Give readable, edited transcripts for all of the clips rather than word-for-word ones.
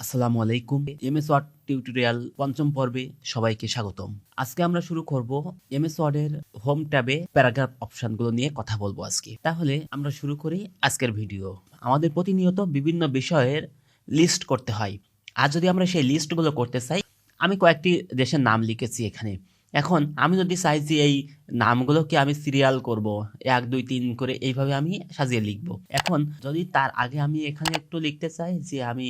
আসসালামু আলাইকুম। MS word tutorial পঞ্চম পর্বে সবাইকে স্বাগতম। আজকে আমরা শুরু করব এমএস ওয়ার্ডের হোম ট্যাবে প্যারাগ্রাফ অপশনগুলো নিয়ে কথা বলবো আজকে। তাহলে আমরা শুরু করি আজকের ভিডিও। আমাদের প্রতিনিয়ত বিভিন্ন বিষয়ের লিস্ট করতে হয়। আর যদি আমরা সেই লিস্টগুলো করতে চাই, আমি কয়েকটি দেশের নাম লিখেছি এখানে। এখন আমি যদি চাই যে এই নামগুলোকে আমি সিরিয়াল করব, 1 2 3 করে এইভাবে আমি সাজিয়ে লিখব। এখন যদি তার আগে আমি এখানে একটু লিখতে চাই যে আমি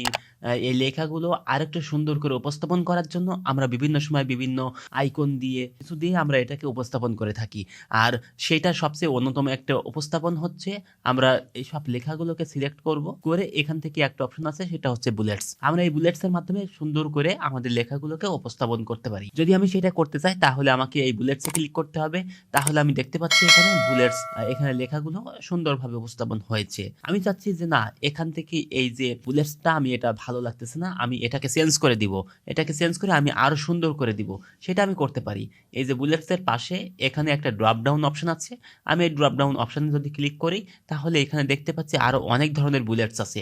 এই লেখাগুলো আরেকটু সুন্দর করে উপস্থাপন করার জন্য আমরা বিভিন্ন সময় বিভিন্ন আইকন দিয়ে কিছু দিয়ে আমরা এটাকে উপস্থাপন করে থাকি। আর সেটা সবচেয়ে অন্যতম একটা উপস্থাপন হচ্ছে আমরা এই সব লেখাগুলোকে সিলেক্ট করব, করে এখান থেকে একটা অপশন আছে, সেটা হচ্ছে বুলেটস। আমরা এই বুলেটস এর মাধ্যমে সুন্দর করে আমাদের লেখাগুলোকে উপস্থাপন করতে পারি। যদি আমি সেটা করতে চাই তাহলে আমাকে এই বুলেটস এ ক্লিক করতে হবে। তাহলে আমি দেখতে পাচ্ছি এখানে বুলেটস, এখানে লেখাগুলো সুন্দরভাবে উপস্থাপন হয়েছে। আমি চাচ্ছি যে না, এখান থেকে এই যে বুলেটসটা আমি এটা ভালো লাগতেছে না, আমি এটাকে চেঞ্জ করে দিব, এটাকে চেঞ্জ করে আমি আরো সুন্দর করে দিব। সেটা আমি করতে পারি। এই যে বুলেটস এর পাশে এখানে একটা ড্রপ ডাউন অপশন আছে। আমি এই ড্রপ ডাউন অপশনে যদি ক্লিক করি তাহলে এখানে দেখতে পাচ্ছি আরো অনেক ধরনের বুলেটস আছে।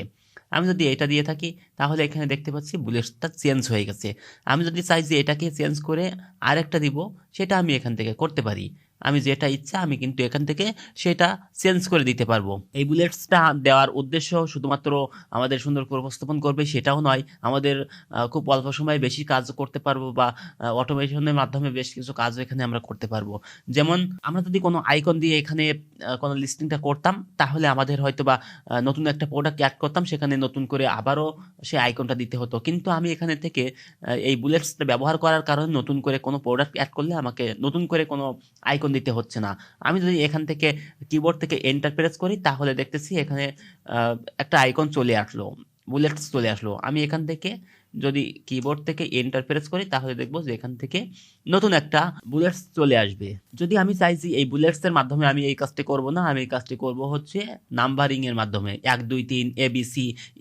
আমি যদি এটা দিয়ে থাকি তাহলে এখানে দেখতে পাচ্ছি বুলেটসটা চেঞ্জ হয়ে গেছে। আমি যদি চাই যে এটাকে চেঞ্জ করে আরেকটা দিব, সেটা আমি এখান থেকে করতে পারি। আমি যেটা ইচ্ছা আমি কিন্তু এখান থেকে সেটা চেঞ্জ করে দিতে পারবো। এই বুলেটসটা দেওয়ার উদ্দেশ্য শুধুমাত্র আমাদের সুন্দর করে উপস্থাপন করবে সেটাও নয়, আমাদের খুব অল্প সময়ে বেশি কাজ করতে পারবো, বা অটোমেশনের মাধ্যমে বেশ কিছু কাজও এখানে আমরা করতে পারবো। যেমন আমরা যদি কোনো আইকন দিয়ে এখানে কোনো লিস্টিংটা করতাম, তাহলে আমাদের হয়তো বা নতুন একটা প্রোডাক্ট অ্যাড করতাম, সেখানে নতুন করে আবারও সেই আইকনটা দিতে হতো। কিন্তু আমি এখানে থেকে এই বুলেটসটা ব্যবহার করার কারণে নতুন করে কোনো প্রোডাক্ট অ্যাড করলে আমাকে নতুন করে কোনো আইকন দিতে হচ্ছে না। আমি যদি এখান থেকে কিবোর্ড থেকে এন্টার প্রেস করি তাহলে দেখতেছি এখানে একটা আইকন চলে আসলো, বুলেটস চলে আসলো। আমি এখান থেকে যদি কিবোর্ড থেকে এন্টার প্রেস করি তাহলে দেখবো যে এখান থেকে নতুন একটা বুলেটস চলে আসবে। যদি আমি চাইছি এই বুলেটস এর মাধ্যমে আমি এই কাজটি করব না, আমি এই কাজটি করব হচ্ছে নাম্বারিং এর মাধ্যমে 1 2 3 ABC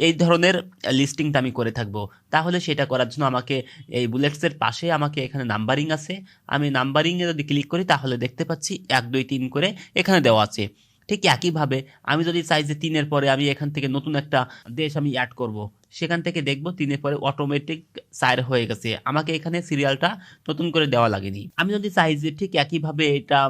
এই ধরনের লিস্টিংটা আমি করে থাকবো। তাহলে সেটা করার জন্য আমাকে এই বুলেটস এর পাশে আমাকে এখানে নাম্বারিং আছে, আমি নাম্বারিং এ যদি ক্লিক করি তাহলে দেখতে পাচ্ছি 1 2 3 করে এখানে দেওয়া আছে। ঠিক একইভাবে আমি যদি চাই যে 3-এর পরে আমি এখান থেকে নতুন একটা দেশ আমি অ্যাড করব, সেখান থেকে দেখবো 3-এর পরে অটোমেটিক 4 হয়ে গেছে, আমাকে এখানে সিরিয়ালটা নতুন করে দেওয়া লাগেনি। আমি যদি চাই যে ঠিক একইভাবে এটা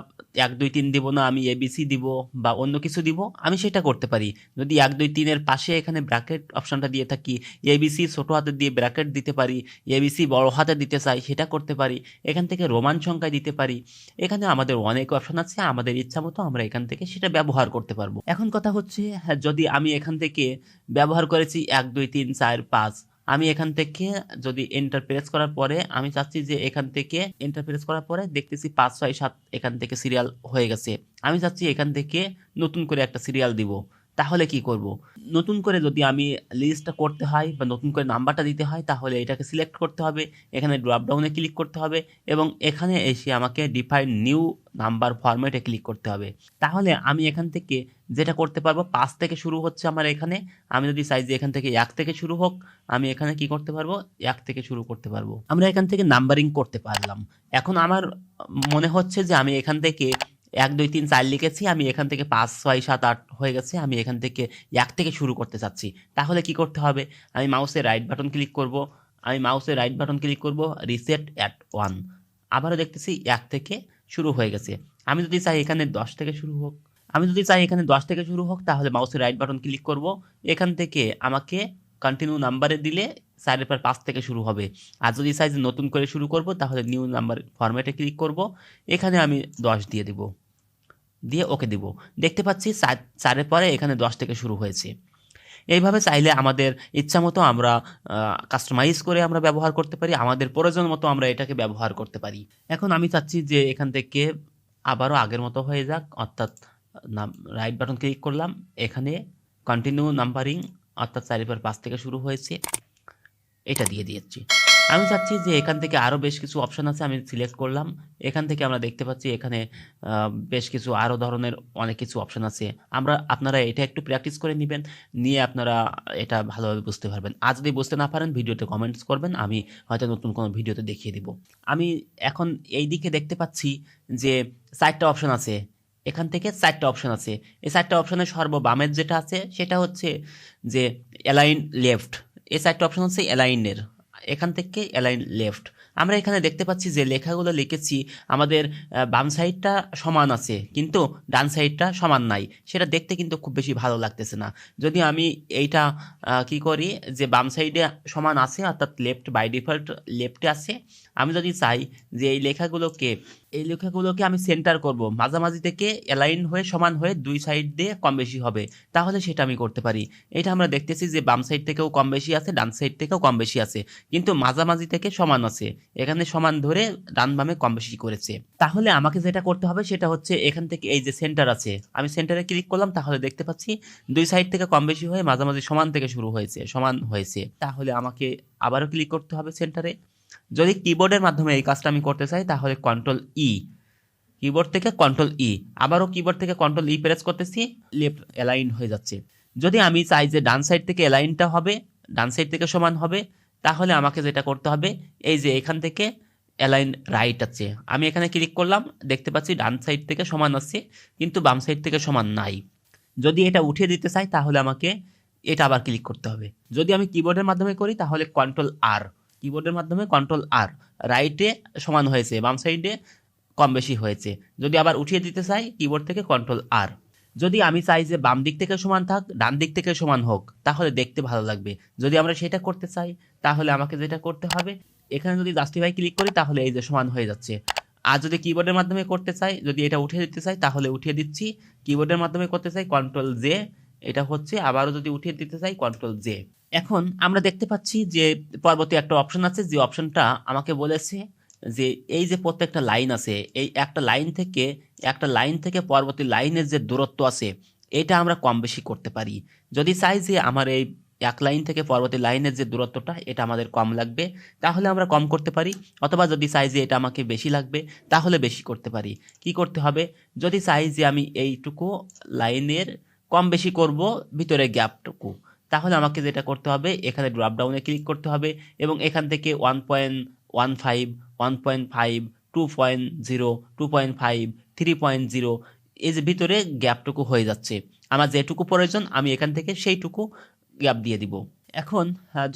1 2 3 দিব না, আমি ABC দিব বা অন্য কিছু দিব, আমি সেটা করতে পারি। যদি 1 2 3-এর পাশে এখানে ব্র্যাকেট অপশনটা দিয়ে থাকি, ABC ছোট হাতে দিয়ে ব্র্যাকেট দিতে পারি, ABC বড় হাতে দিতে চাই সেটা করতে পারি, এখান থেকে রোমান সংখ্যায় দিতে পারি। এখানে আমাদের অনেক অপশন আছে, আমাদের ইচ্ছা মতো আমরা এখান থেকে সেটা ব্যবহার করতে পারবো। এখন কথা হচ্ছে, হ্যাঁ, যদি আমি এখান থেকে ব্যবহার করেছি 1 2 3 4 5, আমি এখান থেকে যদি এন্টার প্রেস করার পরে আমি চাচ্ছি যে এখান থেকে এন্টার প্রেস করার পরে দেখতেছি 5 6 7 এখান থেকে সিরিয়াল হয়ে গেছে। আমি চাচ্ছি এখান থেকে নতুন করে একটা সিরিয়াল দিব। তাহলে কি করব? নতুন করে যদি আমি লিস্টটা করতে হয় বা নতুন করে নাম্বারটা দিতে হয় তাহলে এটাকে সিলেক্ট করতে হবে, এখানে ড্রপ ডাউনে ক্লিক করতে হবে এবং এখানে এসে আমাকে ডিফাইন নিউ নাম্বার ফরম্যাটে ক্লিক করতে হবে। তাহলে আমি এখান থেকে যেটা করতে পারবো, 5 থেকে শুরু হচ্ছে আমার এখানে। আমি যদি চাই যে এখান থেকে 1 থেকে শুরু হোক, আমি এখানে কি করতে পারবো, 1 থেকে শুরু করতে পারবো। আমরা এখান থেকে নাম্বারিং করতে পারলাম। এখন আমার মনে হচ্ছে যে আমি এখান থেকে 1 2 3 4 লিখেছি, আমি এখান থেকে 5 6 7 8 হয়ে গেছে, আমি এখান থেকে 1 থেকে শুরু করতে চাচ্ছি। তাহলে কি করতে হবে, আমি মাউসের রাইট বাটন ক্লিক করব, আমি মাউসের রাইট বাটন ক্লিক করব, রিসেট অ্যাট 1, আবারও দেখতেছি 1 থেকে শুরু হয়ে গেছে। আমি যদি চাই এখানে 10 থেকে শুরু হোক, আমি যদি চাই এখানে 10 থেকে শুরু হোক তাহলে মাউসের রাইট বাটন ক্লিক করব, এখান থেকে আমাকে কন্টিনিউ নাম্বারে দিলে 4-এর পর 5 থেকে শুরু হবে। আর যদি চাই যে নতুন করে শুরু করব তাহলে নিউ নাম্বার ফরম্যাটে ক্লিক করব, এখানে আমি 10 দিয়ে দিব, দিয়ে ওকে দিব। দেখতে পাচ্ছি 4-এর পরে এখানে 10 থেকে শুরু হয়েছে। এইভাবে চাইলে আমাদের ইচ্ছা মতো আমরা কাস্টমাইজ করে আমরা ব্যবহার করতে পারি, আমাদের প্রয়োজন মতো আমরা এটাকে ব্যবহার করতে পারি। এখন আমি চাচ্ছি যে এখান থেকে আবারও আগের মতো হয়ে যাক, অর্থাৎ রাইট বাটন ক্লিক করলাম, এখানে কন্টিনিউ নাম্বারিং অর্থাৎ 4-এর পর 5 থেকে শুরু হয়েছে, এটা দিয়ে দিয়েছি। আমি চাচ্ছি যে এখান থেকে আরও বেশ কিছু অপশন আছে, আমি সিলেক্ট করলাম। এখান থেকে আমরা দেখতে পাচ্ছি এখানে বেশ কিছু আরও ধরনের অনেক কিছু অপশন আছে। আপনারা এটা একটু প্র্যাকটিস করে নেবেন, নিয়ে আপনারা এটা ভালোভাবে বুঝতে পারবেন। আর যদি বুঝতে না পারেন ভিডিওতে কমেন্টস করবেন, আমি হয়তো নতুন কোনো ভিডিওতে দেখিয়ে দিব। আমি এখন এই দিকে দেখতে পাচ্ছি যে 4টা অপশন আছে, এখান থেকে 4টা অপশন আছে। এই 4টা অপশনের সর্ববামের যেটা আছে সেটা হচ্ছে যে অ্যালাইন লেফট, এই 4টা অপশন হচ্ছে অ্যালাইনের, এখান থেকে অ্যালাইন লেফট। আমরা এখানে দেখতে পাচ্ছি যে লেখাগুলো লিখেছি আমাদের বাম সাইডটা সমান আছে কিন্তু ডান সাইডটা সমান নাই, সেটা দেখতে কিন্তু খুব বেশি ভালো লাগতেছে না। যদি আমি এইটা কি করি যে বাম সাইডে সমান আছে অর্থাৎ লেফট বাই ডিফল্ট লেফটে আছে, আমি যদি চাই যে এই লেখাগুলোকে আমি সেন্টার করব, মাঝামাঝি থেকে অ্যালাইন হয়ে সমান হয়ে দুই সাইড দিয়ে কম বেশি হবে, তাহলে সেটা আমি করতে পারি। এটা আমরা দেখতেছি যে বাম সাইড থেকেও কম বেশি আছে, ডান সাইড থেকেও কম বেশি আছে, কিন্তু মাঝামাঝি থেকে সমান আছে, এখানে সমান ধরে ডান বামে কম বেশি করেছে। তাহলে আমাকে যেটা করতে হবে সেটা হচ্ছে এখান থেকে এই যে সেন্টার আছে, আমি সেন্টারে ক্লিক করলাম, তাহলে দেখতে পাচ্ছি দুই সাইড থেকে কম বেশি হয়ে মাঝামাঝি সমান থেকে শুরু হয়েছে, সমান হয়েছে। তাহলে আমাকে আবারও ক্লিক করতে হবে সেন্টারে। যদি কিবোর্ডের মাধ্যমে এই কাজটা আমি করতে চাই তাহলে কন্ট্রোল ই, কিবোর্ড থেকে কন্ট্রোল ই, আবারও কিবোর্ড থেকে কন্ট্রোল ই প্রেস করতেছি, লেফট অ্যালাইন হয়ে যাচ্ছে। যদি আমি চাই যে ডান সাইড থেকে অ্যালাইনটা হবে, ডান সাইড থেকে সমান হবে, তাহলে আমাকে যেটা করতে হবে এই যে এখান থেকে অ্যালাইন রাইট আছে, আমি এখানে ক্লিক করলাম, দেখতে পাচ্ছি ডান সাইড থেকে সমান আছে কিন্তু বাম সাইড থেকে সমান নাই। যদি এটা উঠিয়ে দিতে চাই তাহলে আমাকে এটা আবার ক্লিক করতে হবে। যদি আমি কিবোর্ডের মাধ্যমে করি তাহলে কন্ট্রোল আর, কিবোর্ডের মাধ্যমে কন্ট্রোল আর, রাইটে সমান হয়েছে, বাম সাইডে কম বেশি হয়েছে। যদি আবার উঠিয়ে দিতে চাই কিবোর্ড থেকে কন্ট্রোল আর। যদি আমি চাই যে বাম দিক থেকে সমান থাক, ডান দিক থেকে সমান হোক, তাহলে দেখতে ভালো লাগবে। যদি আমরা সেটা করতে চাই তাহলে আমাকে যেটা করতে হবে, এখানে যদি জাস্টিফাই ক্লিক করি তাহলে এই যে সমান হয়ে যাচ্ছে। আর যদি কিবোর্ডের মাধ্যমে করতে চাই, যদি এটা উঠিয়ে দিতে চাই তাহলে উঠিয়ে দিচ্ছি, কিবোর্ডের মাধ্যমে করতে চাই কন্ট্রোল জে, এটা হচ্ছে, আবারও যদি উঠিয়ে দিতে চাই কন্ট্রোল জে। এখন আমরা দেখতে পাচ্ছি যে পরবর্তী একটা অপশন আছে, যে অপশনটা আমাকে বলেছে যে এই যে প্রত্যেকটা লাইন আছে, এই একটা লাইন থেকে পরবর্তী লাইনের যে দূরত্ব আছে এটা আমরা কম বেশি করতে পারি। যদি চাই যে আমার এই এক লাইন থেকে পরবর্তী লাইনের যে দূরত্বটা এটা আমাদের কম লাগবে, তাহলে আমরা কম করতে পারি, অথবা যদি চাই যে এটা আমাকে বেশি লাগবে তাহলে বেশি করতে পারি। কি করতে হবে, যদি চাই যে আমি এইটুকু লাইনের কম বেশি করব ভিতরে গ্যাপটুকু, তাহলে আমাকে যেটা করতে হবে এখানে ড্রপ ডাউনে ক্লিক করতে হবে এবং এখান থেকে 1.15, 1.5, 2.0, 2.5, 3.0, এই যে ভিতরে গ্যাপটুকু হয়ে যাচ্ছে, আমার যেটুকু প্রয়োজন আমি এখান থেকে সেইটুকু গ্যাপ দিয়ে দিব। এখন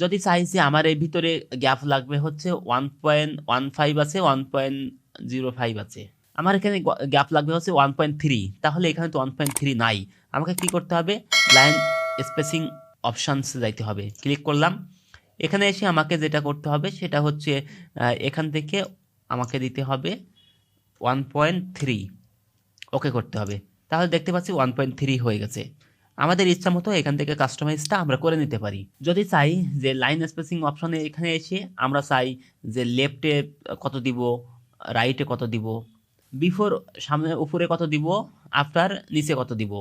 যদি চাই যে আমার এই ভিতরে গ্যাপ লাগবে হচ্ছে 1.15 আছে, 1.05 আছে, আমার এখানে গ্যাপ লাগবে হচ্ছে 1.3, তাহলে এখানে তো 1.3 নাই, আমাকে কি করতে হবে, লাইন স্পেসিং অপশানস যাইতে হবে, ক্লিক করলাম। এখানে এসে আমাকে যেটা করতে হবে সেটা হচ্ছে এখান থেকে আমাকে দিতে হবে 1.3, ওকে করতে হবে, তাহলে দেখতে পাচ্ছি 1.3 হয়ে গেছে। আমাদের ইচ্ছা মতো এখান থেকে কাস্টমাইজটা আমরা করে নিতে পারি। যদি চাই যে লাইন স্পেসিং অপশনে এখানে এসে আমরা চাই যে লেফটে কত দিব, রাইটে কত দিব, বিফোর সামনে উপরে কত দিব, আফটার নিচে কত দিব,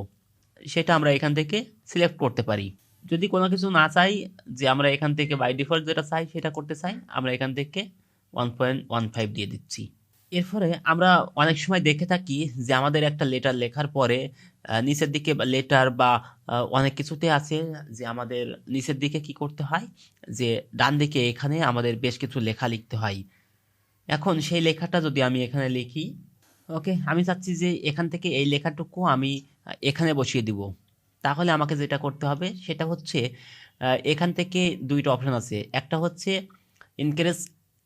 সেটা আমরা এখান থেকে সিলেক্ট করতে পারি। যদি কোনো কিছু না চাই, যে আমরা এখান থেকে বাই ডিফল্ট যেটা চাই সেটা করতে চাই, আমরা এখান থেকে 1.15 দিয়ে দিচ্ছি। এরপরে আমরা অনেক সময় দেখে থাকি যে আমাদের একটা লেটার লেখার পরে নিচের দিকে লেটার বা অনেক কিছুতে আছে যে আমাদের নিচের দিকে কি করতে হয়, যে ডান দিকে এখানে আমাদের বেশ কিছু লেখা লিখতে হয়। এখন সেই লেখাটা যদি আমি এখানে লিখি, ওকে, আমি চাচ্ছি যে এখান থেকে এই লেখাটুকু আমি এখানে বসিয়ে দিব, তাহলে আমাকে যেটা করতে হবে সেটা হচ্ছে এখান থেকে দুইটা অপশন আছে, একটা হচ্ছে ইনক্রিজ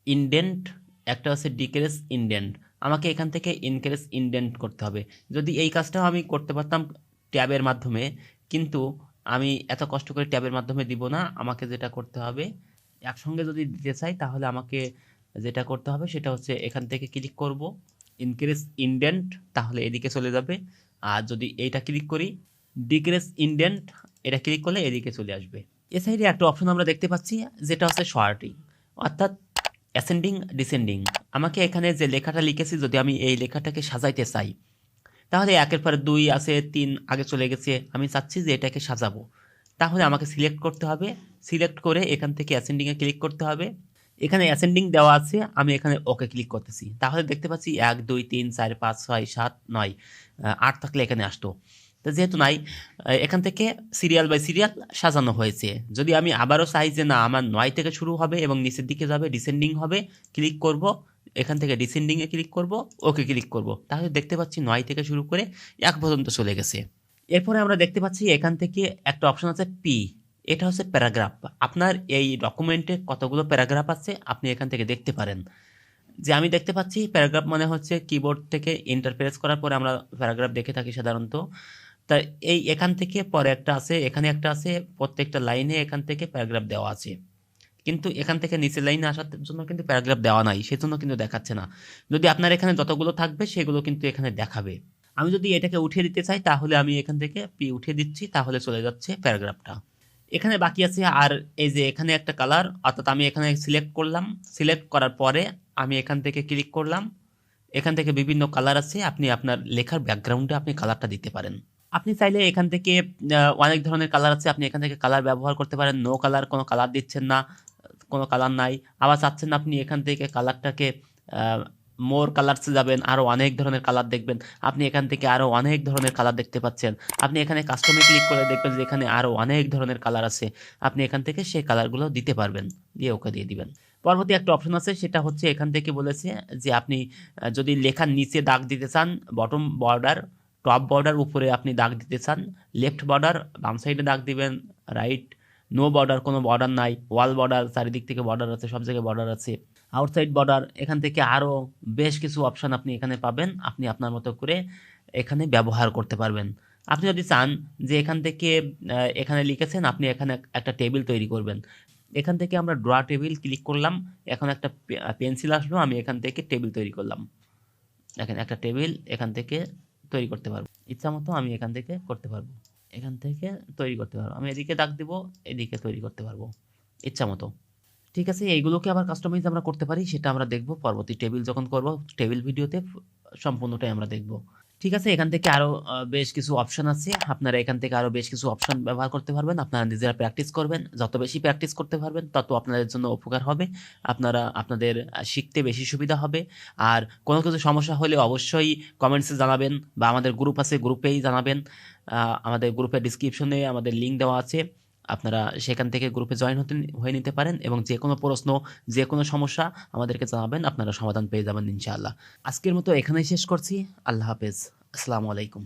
ইনডেন্ট, একটা হচ্ছে ডিক্রিজ ইনডেন্ট। আমাকে এখান থেকে ইনক্রিজ ইনডেন্ট করতে হবে। যদি এই কাজটাও আমি করতে পারতাম ট্যাবের মাধ্যমে, কিন্তু আমি এত কষ্ট করে ট্যাবের মাধ্যমে দিব না, আমাকে যেটা করতে হবে একসঙ্গে যদি দিতে চাই তাহলে আমাকে যেটা করতে হবে সেটা হচ্ছে এখান থেকে ক্লিক করব ইনক্রিজ ইনডেন্ট, তাহলে এদিকে চলে যাবে। আর যদি এইটা ক্লিক করি ডিক্রিজ ইনডেন্ট, এটা ক্লিক করলে এদিকে চলে আসবে। এ সাইডে একটা অপশন আমরা দেখতে পাচ্ছি যেটা হচ্ছে শর্টিং, অর্থাৎ অ্যাসেন্ডিং ডিসেন্ডিং। আমাকে এখানে যে লেখাটা লিখেছি যদি আমি এই লেখাটাকে সাজাইতে চাই, তাহলে একের পরে 2 আছে, 3 আগে চলে গেছে, আমি চাচ্ছি যে এটাকে সাজাবো, তাহলে আমাকে সিলেক্ট করতে হবে, সিলেক্ট করে এখান থেকে অ্যাসেন্ডিংয়ে ক্লিক করতে হবে। এখানে অ্যাসেন্ডিং দেওয়া আছে, আমি এখানে ওকে ক্লিক করতেছি, তাহলে দেখতে পাচ্ছি 1, 2, 3, 4, 5, 6, 7, 9, 8 থাকলে এখানে আসতো, তো যেহেতু নাই এখান থেকে সিরিয়াল বাই সিরিয়াল সাজানো হয়েছে। যদি আমি আবারও চাই যে না আমার 9 থেকে শুরু হবে এবং নিচের দিকে যাবে, ডিসেন্ডিং হবে, ক্লিক করব, এখান থেকে ডিসেন্ডিংয়ে ক্লিক করব, ওকে ক্লিক করব, তাহলে দেখতে পাচ্ছি 9 থেকে শুরু করে 1 পর্যন্ত চলে গেছে। এরপরে আমরা দেখতে পাচ্ছি এখান থেকে একটা অপশন আছে পি, এটা হচ্ছে প্যারাগ্রাফ। আপনার এই ডকুমেন্টে কতগুলো প্যারাগ্রাফ আছে আপনি এখান থেকে দেখতে পারেন। যে আমি দেখতে পাচ্ছি প্যারাগ্রাফ মানে হচ্ছে কিবোর্ড থেকে এন্টার প্রেস করার পরে আমরা প্যারাগ্রাফ দেখে থাকি সাধারণত। তা এই এখান থেকে পরে একটা আছে, এখানে একটা আছে, প্রত্যেকটা লাইনে এখান থেকে প্যারাগ্রাফ দেওয়া আছে। কিন্তু এখান থেকে নিচের লাইনে আসার জন্য কিন্তু প্যারাগ্রাফ দেওয়া নাই, সেজন্য কিন্তু দেখাচ্ছে না। যদি আপনার এখানে যতগুলো থাকবে সেগুলো কিন্তু এখানে দেখাবে। আমি যদি এটাকে উঠিয়ে দিতে চাই তাহলে আমি এখান থেকে পি উঠিয়ে দিচ্ছি, তাহলে চলে যাচ্ছে প্যারাগ্রাফটা। এখানে বাকি আছে আর এই যে এখানে একটা কালার, অর্থাৎ আমি এখানে সিলেক্ট করলাম, সিলেক্ট করার পরে আমি এখান থেকে ক্লিক করলাম। এখান থেকে বিভিন্ন কালার আছে, আপনি আপনার লেখার ব্যাকগ্রাউন্ডে আপনি কালারটা দিতে পারেন। আপনি চাইলে এখান থেকে অনেক ধরনের কালার আছে, আপনি এখান থেকে কালার ব্যবহার করতে পারেন। নো কালার, কোনো কালার দিচ্ছেন না, কোনো কালার নাই। আবার চাচ্ছেন আপনি এখান থেকে কালারটাকে মোর কালারসে যাবেন, আরও অনেক ধরনের কালার দেখবেন। আপনি এখান থেকে আরও অনেক ধরনের কালার দেখতে পাচ্ছেন। আপনি এখানে কাস্টমে ক্লিক করে দেখবেন যে এখানে আরও অনেক ধরনের কালার আছে। আপনি এখান থেকে সেই কালারগুলো দিতে পারবেন, দিয়ে ওকে দিয়ে দিবেন। পরবর্তী একটা অপশন আছে, সেটা হচ্ছে এখান থেকে বলেছে যে আপনি যদি লেখার নিচে দাগ দিতে চান, বটম বর্ডার, টপ বর্ডার উপরে আপনি দাগ দিতে চান, লেফট বর্ডার বাম সাইডে দাগ দিবেন, রাইট নো বর্ডার, কোনো বর্ডার নাই, ওয়াল বর্ডার চারিদিক থেকে বর্ডার আছে, সব জায়গায় বর্ডার আছে, আউটসাইড বর্ডার। এখান থেকে আরও বেশ কিছু অপশান আপনি এখানে পাবেন, আপনি আপনার মতো করে এখানে ব্যবহার করতে পারবেন। আপনি যদি চান যে এখান থেকে এখানে লিখেছেন, আপনি এখানে একটা টেবিল তৈরি করবেন, এখান থেকে আমরা ড্র টেবিল ক্লিক করলাম, এখন একটা পেন্সিল আসলো, আমি এখান থেকে টেবিল তৈরি করলাম। দেখেন একটা টেবিল এখান থেকে তৈরি করতে পারবো, ইচ্ছা মতো আমি এখান থেকে করতে পারবো, এখান থেকে তৈরি করতে পারবো। আমি এদিকে দাগ দিব, এদিকে তৈরি করতে পারবো ইচ্ছা মতো। ঠিক আছে, এইগুলোকে আবার কাস্টমাইজ আমরা করতে পারি, সেটা আমরা দেখব পরবর্তী টেবিল যখন করব, টেবিল ভিডিওতে সম্পূর্ণটাই আমরা দেখব। ঠিক আছে, এখান থেকে আরও বেশ কিছু অপশন আছে, আপনারা এখান থেকে আরও বেশ কিছু অপশন ব্যবহার করতে পারবেন। আপনারা নিজেরা প্র্যাকটিস করবেন, যত বেশি প্র্যাকটিস করতে পারবেন তত আপনাদের জন্য উপকার হবে। আপনারা আপনাদের শিখতে বেশি সুবিধা হবে। আর কোনো কিছু সমস্যা হলে অবশ্যই কমেন্টসে জানাবেন, বা আমাদের গ্রুপ আছে গ্রুপেই জানাবেন। আমাদের গ্রুপের ডিসক্রিপশনে আমাদের লিঙ্ক দেওয়া আছে, আপনারা সেখান থেকে গ্রুপে জয়েন হয়ে নিতে পারেন, এবং যে কোনো প্রশ্ন, যে কোনো সমস্যা আমাদেরকে জানাবেন, আপনারা সমাধান পেয়ে যাবেন ইনশাআল্লাহ। আজকের মতো এখানেই শেষ করছি। আল্লাহ হাফেজ, আসসালামু আলাইকুম।